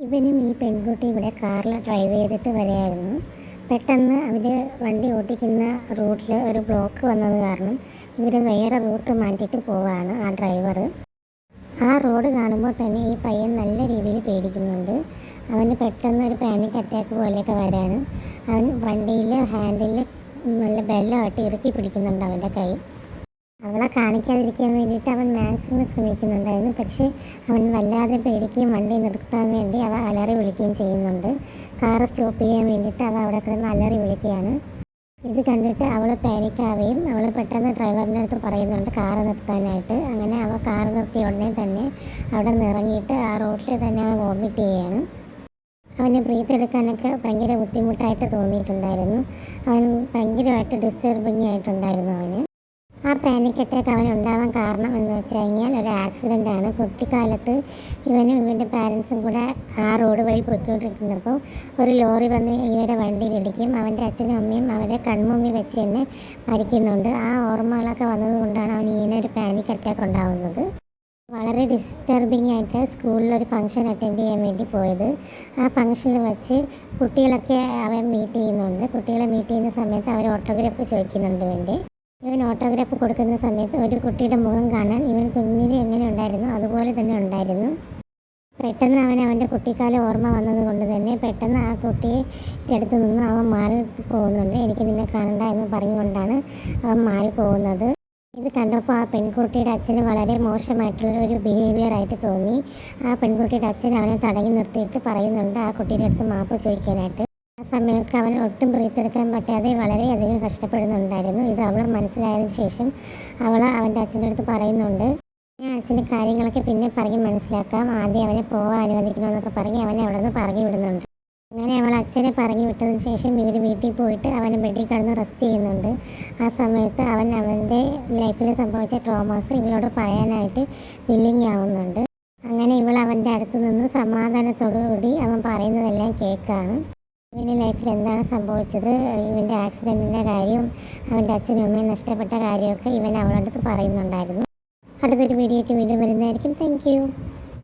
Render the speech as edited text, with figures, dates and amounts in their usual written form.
ഇവനും ഈ പെൺകുട്ടിയും കൂടെ കാറിൽ ഡ്രൈവ് ചെയ്തിട്ട് വരികയായിരുന്നു. പെട്ടെന്ന് അവർ വണ്ടി ഓടിക്കുന്ന റൂട്ടിൽ ഒരു ബ്ലോക്ക് വന്നത് കാരണം ഇവർ വേറെ റൂട്ട് മാറ്റിയിട്ട് പോവുകയാണ് ആ ഡ്രൈവർ. ആ റോഡ് കാണുമ്പോൾ തന്നെ ഈ പയ്യൻ നല്ല രീതിയിൽ പേടിക്കുന്നുണ്ട്. അവന് പെട്ടെന്ന് ഒരു പാനിക് അറ്റാക്ക് പോലെയൊക്കെ വരാണ്. അവൻ വണ്ടിയിൽ ഹാൻഡിൽ നല്ല ബലമായിട്ട് ഇറുക്കി പിടിക്കുന്നുണ്ട് അവൻ്റെ കൈ. അവളെ കാണിക്കാതിരിക്കാൻ വേണ്ടിയിട്ട് അവൻ മാക്സിമം ശ്രമിക്കുന്നുണ്ടായിരുന്നു. പക്ഷേ അവൻ വല്ലാതെ പേടിക്കുകയും വണ്ടി നിർത്താൻ വേണ്ടി അവ അലറി വിളിക്കുകയും ചെയ്യുന്നുണ്ട്. കാറ് സ്റ്റോപ്പ് ചെയ്യാൻ വേണ്ടിയിട്ട് അവ അവിടെ കിടന്ന് അലറി വിളിക്കുകയാണ്. ഇത് കണ്ടിട്ട് അവൾ പാനിക്കാവുകയും അവൾ പെട്ടെന്ന് ഡ്രൈവറിൻ്റെ അടുത്ത് പറയുന്നുണ്ട് കാറ് നിർത്താനായിട്ട്. അങ്ങനെ അവൾ കാറ് നിർത്തിയ ഉടനെ തന്നെ അവിടെ നിന്ന് ഇറങ്ങിയിട്ട് ആ റോഡിൽ തന്നെ അവൻ വോമിറ്റ് ചെയ്യുകയാണ്. അവന് ബ്രീത്ത് എടുക്കാനൊക്കെ ഭയങ്കര ബുദ്ധിമുട്ടായിട്ട് തോന്നിയിട്ടുണ്ടായിരുന്നു. അവൻ ഭയങ്കരമായിട്ട് ഡിസ്റ്റർബിങ് ആയിട്ടുണ്ടായിരുന്നു അവന്. ആ പാനിക് അറ്റാക്ക് അവനുണ്ടാവാൻ കാരണം എന്ന് വെച്ച് കഴിഞ്ഞാൽ ഒരു ആക്സിഡൻ്റാണ്. കുട്ടിക്കാലത്ത് ഇവനും ഇവൻ്റെ പാരൻസും കൂടെ ആ റോഡ് വഴി പോയിക്കൊണ്ടിരിക്കുന്നപ്പോൾ ഒരു ലോറി വന്ന് ഇവരെ വണ്ടിയിലിടിക്കും. അവൻ്റെ അച്ഛനും അമ്മയും അവരെ കൺമുമ്പിൽ വെച്ച് തന്നെ മരിക്കുന്നുണ്ട്. ആ ഓർമ്മകളൊക്കെ വന്നതുകൊണ്ടാണ് അവന് ഇങ്ങനെ ഒരു പാനിക് അറ്റാക്ക് ഉണ്ടാകുന്നത്. വളരെ ഡിസ്റ്റർബിങ് ആയിട്ട് സ്കൂളിലൊരു ഫംഗ്ഷൻ അറ്റൻഡ് ചെയ്യാൻ വേണ്ടി പോയത്. ആ ഫംഗ്ഷനിൽ വെച്ച് കുട്ടികളൊക്കെ അവൻ മീറ്റ് ചെയ്യുന്നുണ്ട്. കുട്ടികളെ മീറ്റ് ചെയ്യുന്ന സമയത്ത് അവർ ഓട്ടോഗ്രാഫ് ചോദിക്കുന്നുണ്ട്. ഇവൻ ഓട്ടോഗ്രാഫ് കൊടുക്കുന്ന സമയത്ത് ഒരു കുട്ടിയുടെ മുഖം കാണാൻ ഇവൻ കുഞ്ഞിന് എങ്ങനെ ഉണ്ടായിരുന്നു അതുപോലെ തന്നെ ഉണ്ടായിരുന്നു. പെട്ടെന്ന് അവൻ്റെ കുട്ടിക്കാലം ഓർമ്മ വന്നത് കൊണ്ട് തന്നെ പെട്ടെന്ന് ആ കുട്ടിയെ അടുത്ത് നിന്ന് അവൻ മാറി പോകുന്നുണ്ട്. എനിക്ക് നിന്നെ കാണണ്ട എന്ന് പറഞ്ഞുകൊണ്ടാണ് അവൻ മാറി പോകുന്നത്. ഇത് കണ്ടപ്പോൾ ആ പെൺകുട്ടിയുടെ അച്ഛന് വളരെ മോശമായിട്ടുള്ള ഒരു ബിഹേവിയറായിട്ട് തോന്നി. ആ പെൺകുട്ടിയുടെ അച്ഛൻ അവനെ തടഞ്ഞു നിർത്തിയിട്ട് പറയുന്നുണ്ട് ആ കുട്ടിയുടെ അടുത്ത് മാപ്പ് ചോദിക്കാനായിട്ട്. ആ സമയത്ത് അവൻ ഒട്ടും ബ്രീത്ത് എടുക്കാൻ പറ്റാതെ വളരെയധികം കഷ്ടപ്പെടുന്നുണ്ടായിരുന്നു. ഇത് അവൾ മനസ്സിലായതിനു ശേഷം അവൻ്റെ അച്ഛൻ്റെ അടുത്ത് പറയുന്നുണ്ട് ഞാൻ അച്ഛൻ്റെ കാര്യങ്ങളൊക്കെ പിന്നെ പറഞ്ഞ് മനസ്സിലാക്കാം, ആദ്യം അവനെ പോകാൻ അനുവദിക്കണമെന്നൊക്കെ പറഞ്ഞ് അവനെ അവിടെ നിന്ന് പറഞ്ഞു വിടുന്നുണ്ട്. അങ്ങനെ അവൾ അച്ഛനെ പറഞ്ഞു വിട്ടതിന് ശേഷം ഇവർ വീട്ടിൽ പോയിട്ട് അവനെ ബെഡിൽ കിടന്ന് റെസ്റ്റ് ചെയ്യുന്നുണ്ട്. ആ സമയത്ത് അവൻ്റെ ലൈഫിൽ സംഭവിച്ച ട്രോമാസ് ഇവളോട് പറയാനായിട്ട് വില്ലിങ് ആവുന്നുണ്ട്. അങ്ങനെ ഇവൾ അവൻ്റെ അടുത്ത് നിന്ന് സമാധാനത്തോടുകൂടി അവൻ പറയുന്നതെല്ലാം കേൾക്കാണ്. ഇവൻ്റെ ലൈഫിൽ എന്താണ് സംഭവിച്ചത്, ഇവൻ്റെ ആക്സിഡൻറ്റിൻ്റെ കാര്യവും അവൻ്റെ അച്ഛനും അമ്മയും നഷ്ടപ്പെട്ട കാര്യമൊക്കെ ഇവൻ അവളുടെ അടുത്ത് പറയുന്നുണ്ടായിരുന്നു. അടുത്തൊരു വീഡിയോ ആയിട്ട് വീണ്ടും വരുന്നതായിരിക്കും. Thank you.